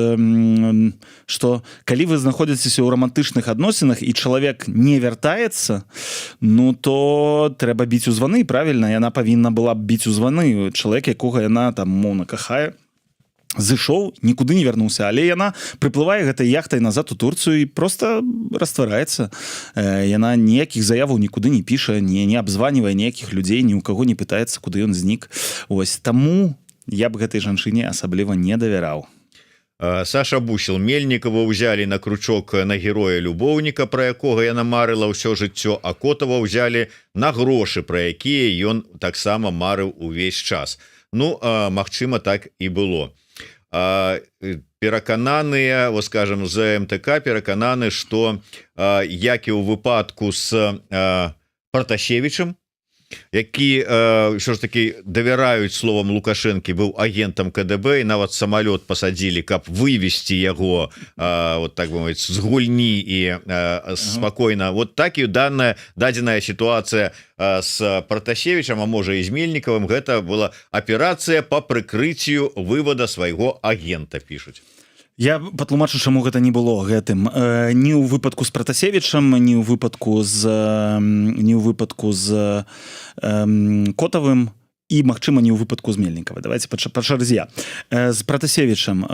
што калі вы знаходзіцеся ў рамантычных адносінах і чалавек не вяртаецца, ну то трэба біць у званы, правільна, яна павінна была б біць у званы. Чалавек, якога яна там моўна кахае, зышоў, нікуды не вярнуўся, але яна прыплывае гэтай яхтай назад у Турцыю і просто раствараецца. Яна ніякіх заяваў нікуды не піша, не абзванівае ніякіх людзей, ні ў каго не пытаецца, куды ён знік. Ось, таму я б гэтай жанчыне асабліва не давяраў. Саша Бусел, Мельнікова ўзялі на кручок на героя-любоўніка, пра якога яна марыла ўсё жыццё, а Котава ўзялі на грошы, пра якія ён таксама марыў увесь час. Ну, магчыма, так і было. Перакананыя, вот скажем, з МТК перакананы, што як і ў выпадку з Парташевічем, які що ж таки давяраюць словам Лукашэнкі, быў агентам КДБ, і нават самалёт пасадзілі, каб вывесці яго вот так бы мовіць з гульні і спакойна. Вот так і дадзеная сітуацыя з Парташевічам, а можа і з Мельнікавым, гэта была аперацыя по прыкрыццю вывода свайго агента, пішуць. Я патлумачу, чаму гэта не было гэтым ні ў выпадку з Пратасевічам, ні ў выпадку з Котавым і, магчыма, не ў выпадку з Мельнікава. Давайте па чарзе. З Пратасевічам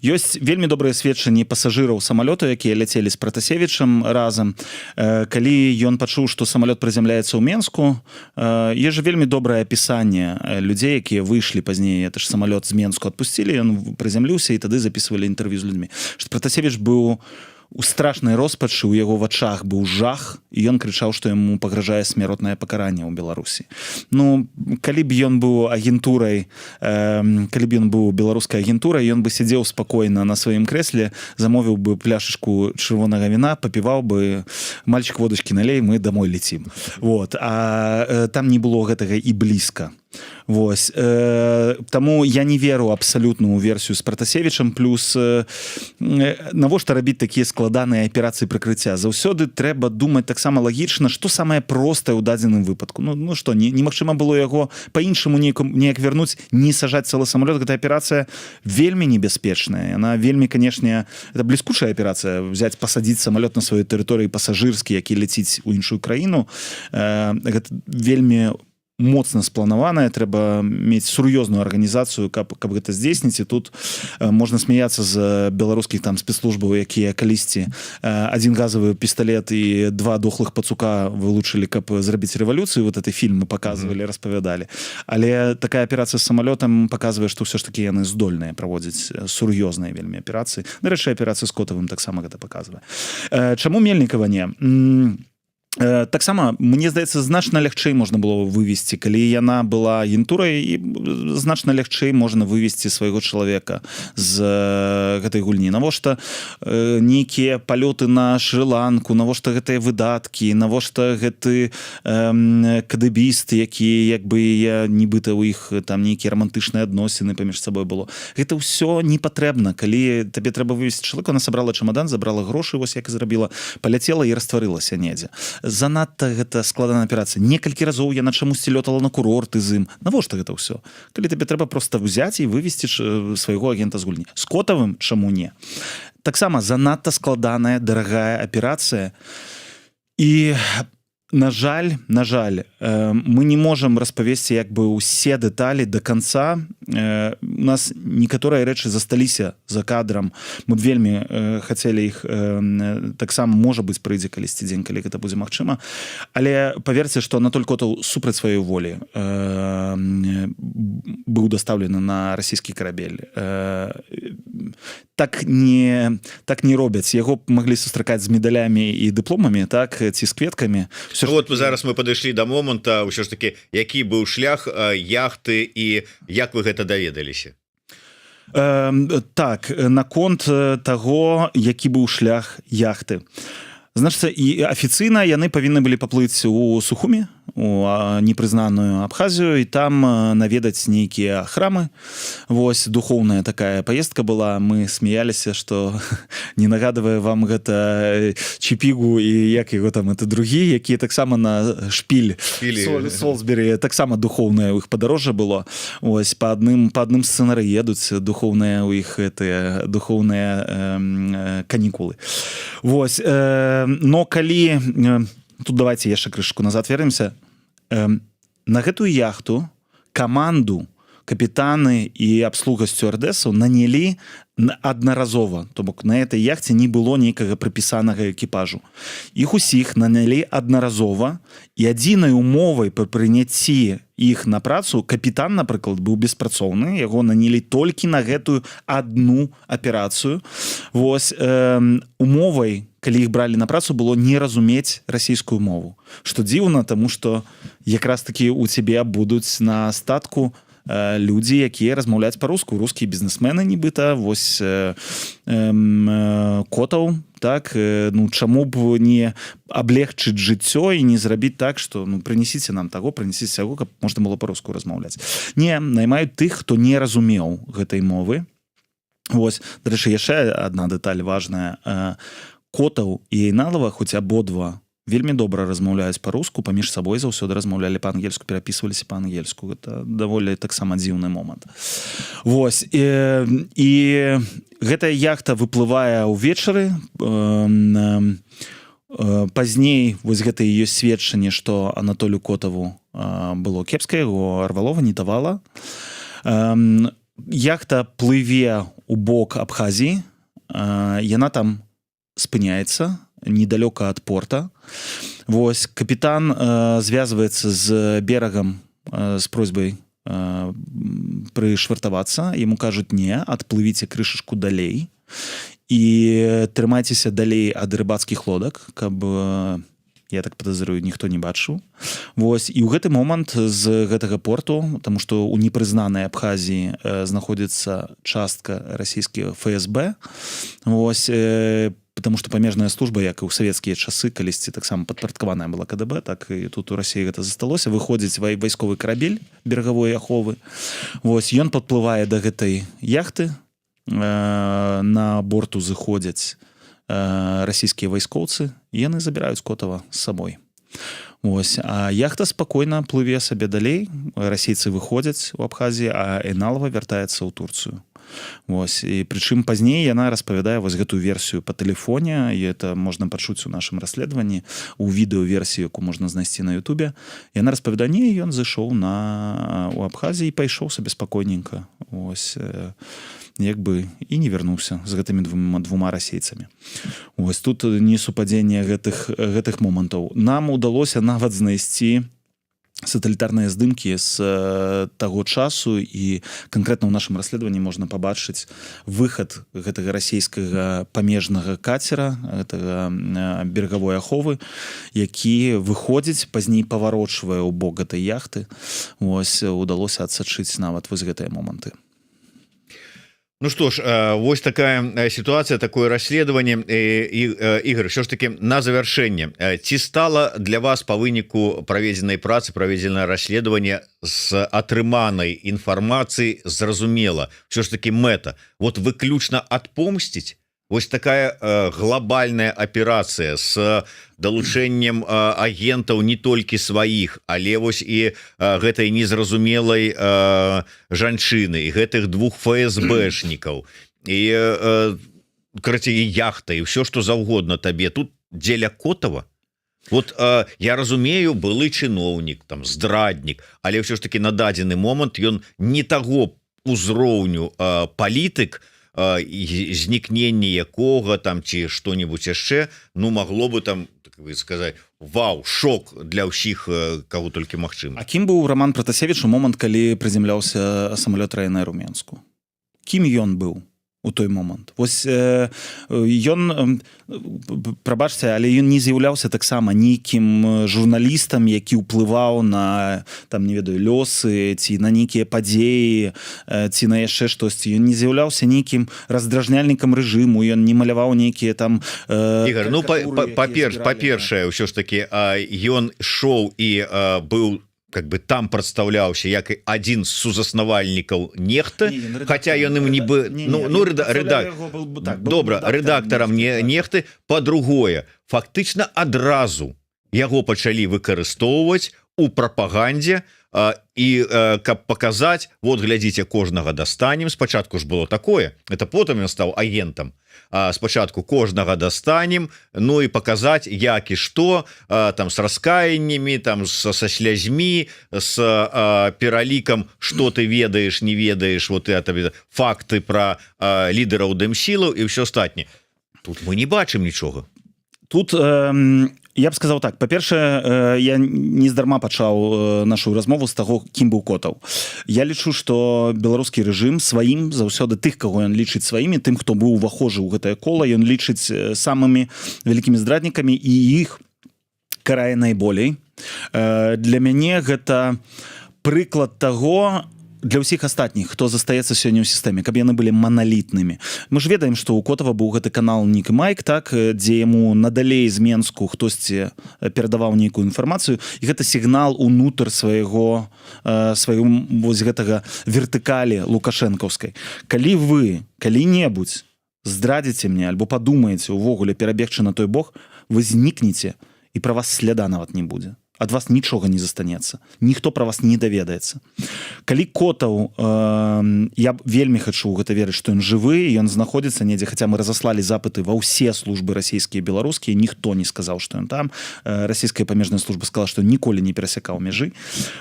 ёсць вельмі добрыя сведчанні пасажыраў самалёту, якія ляцелі з Пратасевічам разам. Калі ён пачуў, што самалёт прызямляецца ў Менску, ёсць жа вельмі добрае апісанне людзей, якія выйшлі пазней, это ж самалёт з Менску адпусцілі, ён прызямліўся і тады запісвалі інтэрв'ю з людзьмі. Што Пратасевіч быў у страшнай роспачы, у яго вачах быў жах, і ён крычаў, што яму пагражае смяротнае пакаранне ў Беларусі. Ну, калі б ён быў агентурай, калі б ён быў беларускай агентурай, ён бы сядзеў спакойна на сваім крэсле, замовіў бы пляшачку чырвонага віна, папіваў бы, мальчик водочки налей, мы домой летим. Вот. А там не было гэтага і блізка. Вось. Таму я не веру абсалютна ў версію з Пратасевічам, плюс навошта рабіць такія складаныя аперацыі прыкрыцця? Заўсёды трэба думаць таксама лагічна, што самае простае ў дадзеным выпадку. Ну што, немагчыма было яго па-іншаму неяк вярнуць, не сажаць цэлы самалёт. Гэта аперацыя вельмі небяспечная. Яна вельмі, канешне, это бліскучая аперацыя, взяць, пасадзіць самалёт на сваёй тэрыторыі пасажырскі, які ляціць у іншую краіну. Гэта вельмі моцна спланаваная, трэба мець сур'ёзную арганізацыю, каб гэта здзейсніць. І тут можна смяяцца з беларускіх там спецслужбаў, якія калісьці адзін газавы пісталет і два дохлых пацука вылучылі, каб зрабіць рэвалюцыю. Вот эти фільмы паказвалі, распавядалі. Але такая аперацыя з самалётам паказвае, што ўсё ж такі яны здольныя праводзіць сур'ёзныя вельмі аперацыі. Нарэшце, аперацыя з Котавым таксама гэта паказвае. Чаму Мельнікава не? Таксама, мне здаецца, значна лягчэй можна было вывесці, калі яна была агентурай, і значна лягчэй можна вывесці свайго чалавека з гэтай гульні. Навошта нейкія палёты на Шры-Ланку, навошта гэтыя выдаткі, навошта гэты кадыбіст, які, як бы, нібыта ў іх там нейкія рамантычныя адносіны паміж сабой было. Гэта ўсё не патрэбна. Калі табе трэба вывесці чалавека, она сабрала чамадан, забрала грошы, вось як і зрабіла, паляцела і растварылася недзе. Занадта гэта складаная аперацыя. Некалькі разоў яна чамусьці лётала на курорты з ім. Навошта гэта ўсё? Калі табе трэба проста ўзяць і вывесці свайго агента з гульні. З Котавым чаму не? Таксама занадта складаная, дарагая аперацыя. І на жаль, мы не можам распавесці як бы ўсе дэталі до конца. У нас некаторыя рэчы засталіся за кадрам. Мы б вельмі хацелі іх таксама, можа быць, прыйдзе калісьці дзень, калі гэта будзе магчыма. Але паверце, што Анатоль Котаў супраць сваёй волі быў дастаўлены на расійскі карабель. Так не робяць. Яго маглі сустракаць з медалямі і дыпломамі, так, ці з кветкамі. Вот зараз мы падышлі да моманта, ўсё ж таки, які быў шлях яхты і як вы гэта даведаліся? Так, наконт таго, які быў шлях яхты. Значыцца, і афіцыйна яны павінны былі паплыць у Сухуми, у непрызнаную Абхазію, і там наведаць нейкія храмы. Вось, духоўная такая паездка была. Мы смяяліся, што не нагадывае вам гэта Чіпігу і як яго там, это другі, якія таксама на шпіль Солсбері, таксама духоўнае ў іх падарожжа было. Вось, па адным сцэнары едуць, духоўныя ў іх духоўныя канікулы. Вось, но калі... Тут давайте яшчэ крышку назад вернемся. На гэтую яхту каманду, капітаны і абслуга сцюардэсаў нанялі аднаразова. То бок на этой яхце не было нейкага прыпісанага экіпажу. Іх усіх нанялі аднаразова, і адзінай умовай пры прыняцці іх на працу капітан, напрыклад, быў беспрацоўны, яго нанялі толькі на гэтую адну аперацыю. Вось, умовай, калі іх бралі на працу, было не разумець расійскую мову. Што дзіўна, таму што якраз такі у цябе будуць на статку людзі, якія размаўляць па-руску, рускія бізнесмены нібыта, вось Котаў, так, ну чаму б не аблегчыць жыццё і не зрабіць так, што ну прынесіце нам таго, прынесіце таго, каб можна было па-руску размаўляць. Не, наймаюць тых, хто не разумеў гэтай мовы. Вось, дарэчы, яшчэ адна дэталь важная. Котаў і Айналава, хоць абодва вельмі добра размаўляюць па-руску, паміж сабой заўсёды размаўлялі па-ангельску, перапісваліся па-ангельску. Гэта даволі таксама дзіўны момант. Вось. І гэтая яхта выплывае ўвечары. Пазней вось гэта і ёсць сведчанне, што Анатолію Котаву было кепска, яго Арвалова не давала. Яхта плыве ў бок Абхазіі, яна там спыняецца недалёка ад порта. Вось капітан звязваецца з берагам з просьбай прышвартавацца. Яму кажуць: не, адплывіце крышачку далей і трымайцеся далей ад рыбацкіх лодак, каб, я так падазрую, ніхто не бачыў. Вось. І ў гэты момант з гэтага порту, таму што ў непрызнанай Абхазіі знаходзіцца частка расійскія ФСБ, вось, потому что памежная служба, як і ў савецкія часы, калісьці таксама падпарадкаваная была КДБ, так і тут у Расіі гэта засталося. Выходзіць вайсковы карабель берагавой аховы. Вось, ён падплывае да гэтай яхты, на борту зыходзяць расійскія вайскоўцы, і яны забіраюць Котава з сабой. Вось. А яхта спакойна плыве сабе далей, расійцы выходзяць у Абхазіі, а Эналова вяртаецца ў Турцыю. Вось. І прычым пазней яна распавядае вось гэтую версію па тэлефоне, і это можна пачуць у нашым расследаванні, у відэаверсіі, якую можна знайсці на Ютубе. Яна распавядае: не, ён зайшоў у Абхазіі і пайшоў сабе спакойненька. Вось. Як бы і не вярнуўся з гэтымі двума расейцамі. Вось тут несупадзенне гэтых момантаў. Нам удалося нават знайсці сатэлітарныя здымкі з таго часу, і канкрэтна ў нашым расследаванні можна пабачыць выхад гэтага расійскага памежнага кацера, гэтага берагавой аховы, які выходзіць, пазней паварочвае ў бок гэтай яхты. Вось, удалося адсачыць нават вось гэтыя моманты. Ну что ж, вось такая ситуация, такое расследаванне. Ігор, що ж таки на завяршэнне, ці стала для вас па выніку праведзенай працы, праведзенае расследаванне з атрыманай інфармацыі зразумела, що ж таки мэта вот выключна адпомсціць? Вось такая глобальная аперацыя с далучэннем агентаў не толькі сваіх, але вось і гэтай незразумелай жанчыны, і гэтых двух ФСБшнікаў, і карацей, і яхта, і ўсё што заўгодна табе. Тут дзеля Котава. Вот я разумею, былы чыноўнік, там здраднік, але ўсё ж таки на дадзены момант ён не таго ўзроўню палітык, знікненне якога там ці што-нибудь яшчэ, ну магло бы там, так вы сказаць, вау, шок для ўсіх, каго толькі магчыма. А кім быў Роман Пратасевіч у момант, калі прыземляўся самалёт Ryanair у Менску? Кім ён быў у той момант? Вось ён, прабачце, але ён не з'яўляўся таксама нейкім журналістам, які ўплываў на, там, не ведаю, лёсы ці на нейкія падзеі ці на яшчэ штосьці. Ён не з'яўляўся нейкім раздражняльнікам рэжыму, ён не маляваў нейкія там Ігор, ну па-першае, ўсё ж таки ён шоў і быў как бы там прадстаўляўся як адзін з сузаснавальнікаў нехта, хотя ён ім нібы рэдактарам нехты. Па-другое, фактычна адразу яго пачалі выкарыстоўваць у прапагандзе, і каб паказаць, вот глядзіце, кожнага дастанем. Спачатку ж было такое, это потым ён стаў агентам. Спачатку кожнага дастанем, ну і паказаць, як і што, там с раскаяннямі, там са слязьмі, с пералікам, што ты ведаеш, не ведаеш, вот это факты пра лідараў дэмсілаў і ўсё астатняе. Тут мы не бачым нічога. Тут я б сказаў так: па-першае, я нездарма пачаў нашу размову з таго, кім быў Котаў. Я лічу, што беларускі рэжым сваім заўсёды тых, каго ён лічыць сваімі, тым, хто быў увахожы ў гэтае кола, ён лічыць самымі вялікімі здраднікамі, і іх карае найболей. Для мяне гэта прыклад таго, для ўсіх астатніх, хто застаецца сёння ў сістэме, каб яны былі маналітнымі. Мы ж ведаем, што ў Котава быў гэты канал Нік і Майк, так, дзе яму надалей з Менску хтосьці перадаваў нейкую інфармацыю, і гэта сігнал унутр свайго вось гэтага вертыкалі лукашэнкаўскай. Калі вы калі-небудзь здрадзіце мне альбо падумаеце ўвогуле перабегчы на той бок, вы знікнеце, і і пра вас сляда нават не будзе, ад вас нічога не застанецца, ніхто пра вас не даведаецца. Калі Котаў, я вельмі хачу гэта верыць, што ён жывы, ён знаходзіцца недзе, хаця мы разаслалі запыты ва ўсе службы расійскія, беларускія, ніхто не сказаў, што ён там. Расійская памежная служба сказала, што ніколі не перасякаў мяжы.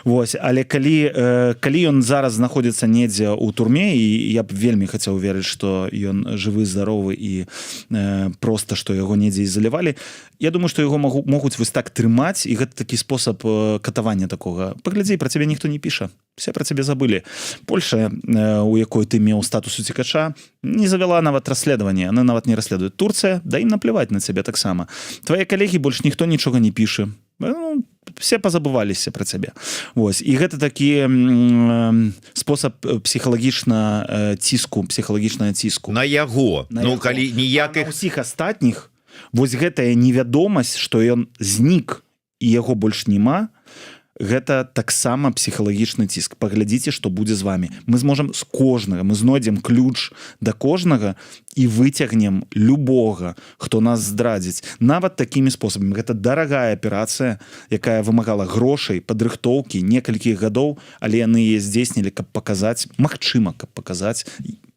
Вось, але калі ён зараз знаходзіцца недзе ў турме, і я б вельмі хацеў верыць, што ён жывы, здаровы і проста, што яго недзе ізалявалі, я думаю, што яго могуць вось так трымаць, і гэта такі спосаб катавання такога. Паглядзі, пра цябе ніхто не піша. Все пра цябе забылі. Польша, у якой ты меў статус уцекача, не завяла нават расследаванне, яны нават не расследуюць. Турцыя, да ім напляваць на цябе таксама. Твае калегі больш ніхто нічога не піша. Ну, все пазабываліся пра цябе. Вось. І гэта такі спосаб псіхалагічнага ціску. На яго. Ну, калі ніякіх... На ўсіх астатніх вось гэтая невядомасць, што ён знік і яго больш няма, гэта таксама псіхалагічны ціск. Паглядзіце, што будзе з вами. Мы зможам з кожнага, мы знойдзем ключ да кожнага і выцягнем любога, хто нас здрадзіць. Нават такімі спосабамі. Гэта дарагая аперацыя, якая вымагала грошай, падрыхтоўкі, некалькіх гадоў, але яны яе здзейснілі, каб паказаць, магчыма, каб паказаць,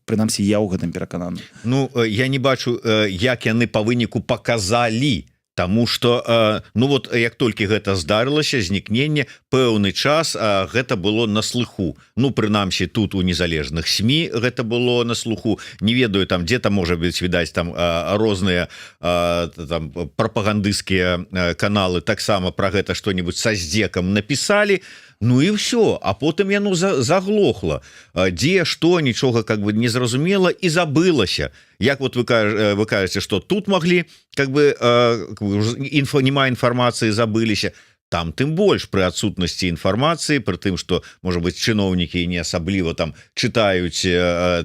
прынамсі, я ў гэтым перакананы. Ну, я не бачу, як яны па выніку паказалі. Таму што ну вот як толькі гэта здарылася, знікненне, пэўны час гэта было на слыху. Ну, прынамсі, тут у незалежных СМІ гэта было на слуху. Не ведаю, там дзе-то можа быць відаць там розныя там прапагандысцкія каналы таксама пра гэта што-нибудь са здзекам напісалі. Ну і ўсё, а потым яно заглохла. Дзе, што, нічога как бы не зразумела і забылася. Як вот вы кажаце, што тут маглі, как бы, няма інфармацыі, забыліся. Там тым больш пры адсутнасці інфармацыі, пры тым, што, можа быць, чыноўнікі не асабліва там чытаюць,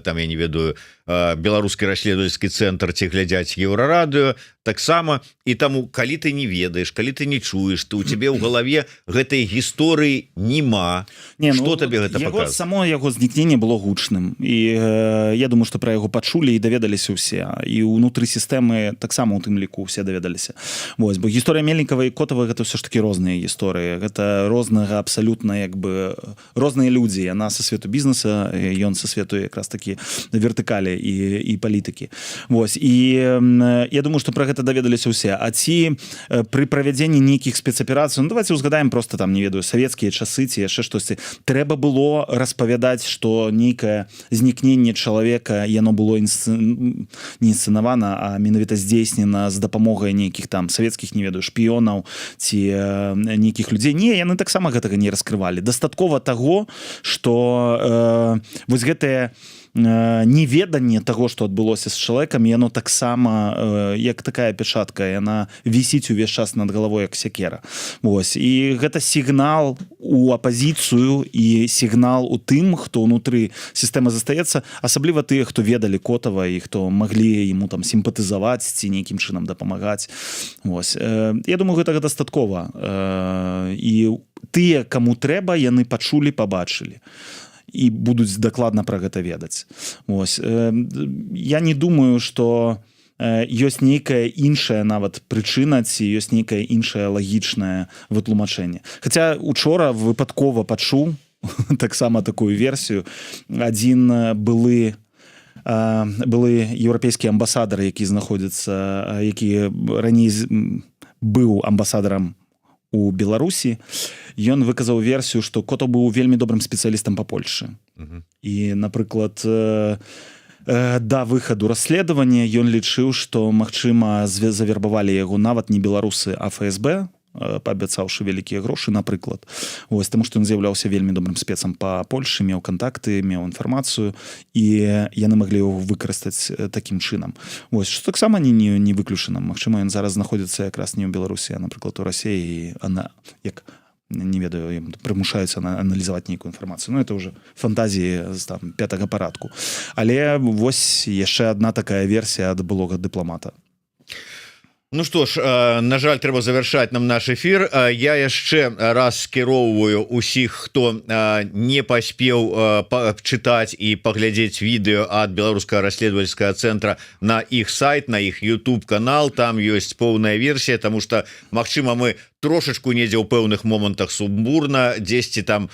там, я не ведаю, беларускі расследавальскі цэнтр ці глядзяць Еўрарадыё, таксама. І таму, калі ты не ведаеш, калі ты не чуеш, то у цябе ў галаве гэтай гісторыі няма. Што табе гэта паказвае? Само яго знікненне было гучным. І я думаю, што пра яго пачулі і даведаліся ўсе. І ўнутры сістэмы таксама у тым ліку ўсе даведаліся. Вось, бо гісторыя Мельнікава і Котава гэта ўсё ж такі розныя гісторыі. Гэта рознага абсалютна, як бы, розныя людзі. Яна са свету бізнеса, ён са свету якраз такі вертыкалі і палітыкі. Вось. І я думаю, што пра гэта даведаліся ўсе. А ці пры правядзенні нейкіх спецаперацый, ну давайте узгадаем просто там, не ведаю, савецкія часы ці яшчэ штосьці. Трэба было распавядаць, што нейкае знікненне чалавека, яно было не інсцэнавана, а менавіта здзейснена з дапамогай нейкіх там савецкіх, не ведаю, шпіёнаў ці нейкіх людзей. Не, яны таксама гэтага не раскрывалі. Дастаткова таго, што вось гэтае неведанне таго, што адбылося з чалавекам, яно таксама як такая печатка, яна вісіць увесь час над галавой як сякера. Вось. І гэта сігнал у апазіцыю і сігнал у тым, хто ўнутры сістэмы застаецца, асабліва тыя, хто ведалі Котава і хто маглі яму там сімпатызаваць ці нейкім чынам дапамагаць. Вось. Я думаю, гэтага дастаткова. І тыя, каму трэба, яны пачулі, пабачылі. І будуць дакладна пра гэта ведаць. Вось. Я не думаю, што ёсць нейкая іншая нават прычына ці ёсць нейкае іншае лагічнае вытлумачэнне. Хаця учора выпадкова пачуў таксама такую версію. Адзін былы еўрапейскі амбасадар, які знаходзіцца, які раней быў амбасадарам у Беларусі, ён выказаў версію, што Котаў быў вельмі добрым спецыялістам па Польшы. І, напрыклад, да выхаду расследавання ён лічыў, што, магчыма, завербавалі яго нават не беларусы, а ФСБ, паабяцаўшы вялікія грошы, напрыклад. Вось, таму што ён з'яўляўся вельмі добрым спецам па Польшы, меў кантакты, меў інфармацыю, і яны маглі яго выкарыстаць такім чынам. Вось, што таксама не выключана. Магчыма, ён зараз знаходзіцца якраз не ў Беларусі, а, напрыклад, у Расіі, і як не ведаю, прымушаюцца аналізаваць нейкую інфармацыю. Ну, это ўжо фантазіі з там 5-го парадку. Але вось яшчэ адна такая версія ад былога дыпламата. Ну что ж, на жаль, трэба завершаць нам наш эфир. Я яшчэ раз скіроўваю усіх, хто не паспеў чытаць і паглядзець відэо ад беларускага расследовательскага центра на іх сайт, на іх YouTube канал. Там ёсць поўная версія, тому что магчыма мы трошечку недзе ў пэўных момантах сумбурна, дзесьці там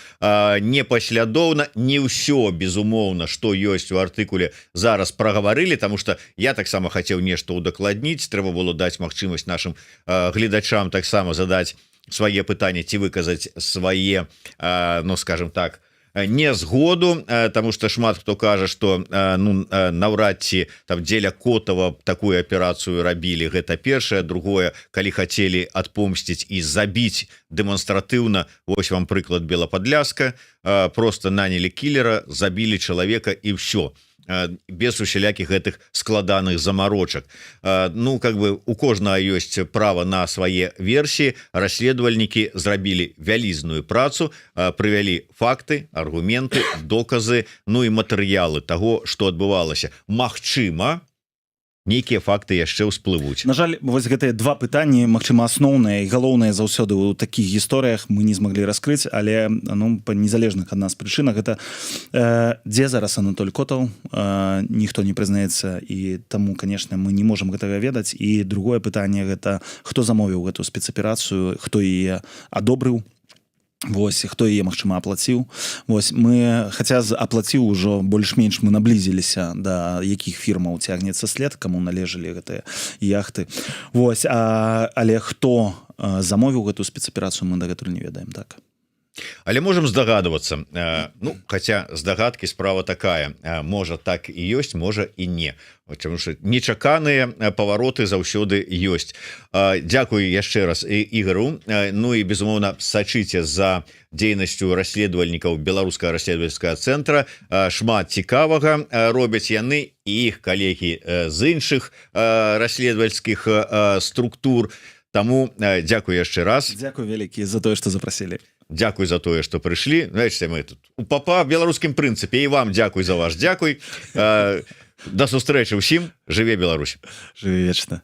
непаслядоўна, не ўсё безумоўна, што ёсць у артыкуле, зараз прагаварылі, тому что я таксама хацеў нешта ўдакладніць, трэба было даць магчымасць нашим гледачам таксама задаць свае пытанні ці выказаць свае, ну скажем так, не згоду, тому что шмат хто кажа, что ну наўрад ці там дзеля Котова такую аперацыю рабілі. Гэта першае. Другое, калі хацелі адпомсціць і забіць дэманстратыўна, вось вам прыклад Белападляска, просто нанялі кілера, забілі чалавека і ўсё, без усялякіх гэтых складаных замарочак. Ну как бы у кожнага ёсць права на свае версіі. Расследавальнікі зрабілі вялізную працу, прывялі факты, аргументы, доказы, ну і матэрыялы таго, што адбывалася. Магчыма, нейкія факты яшчэ ўсплывуць. На жаль, вось гэтыя два пытанні, магчыма, асноўныя і галоўныя заўсёды ў такіх гісторыях мы не змаглі раскрыць, але ну па незалежных ад нас прычынах гэта дзе зараз Анатоль Котаў, ніхто не прызнаецца, і таму, конечно, мы не можам гэтага ведаць. І другое пытанне гэта хто замовіў гэту спецаперацыю, хто яе адобрыў. Вось, хто яе, магчыма, аплаціў. Вось, мы, хаця аплаціў ужо больш-менш, мы наблізіліся да якіх фірмаў цягнецца след, каму належалі гэтыя яхты. Вось, але хто замовіў гэту спецаперацыю, мы дагэтуль не ведаем, так. Але можем здагадвацца, ну, хаця здагадкі справа такая, можа так і ёсць, можа і не, потому что нечаканыя павароты заўсёды ёсць. Дзякую яшчэ раз Ігару, ну і безумоўна сачыце за дзейнасцю расследавальнікаў беларускага расследавальскага цэнтра, шмат цікавага робяць яны і іх калегі з іншых расследавальскіх структур. Таму дзякую яшчэ раз. Дзякую вялікі за тое, што запрасілі. Дзякуй за тое, што прыйшлі. Знаете, мы тут у папа беларускім прынцыпе, і вам дзякуй за ваш дзякуй. Да сустрэчы ўсім. Жыве Беларусь. Жыве вечна.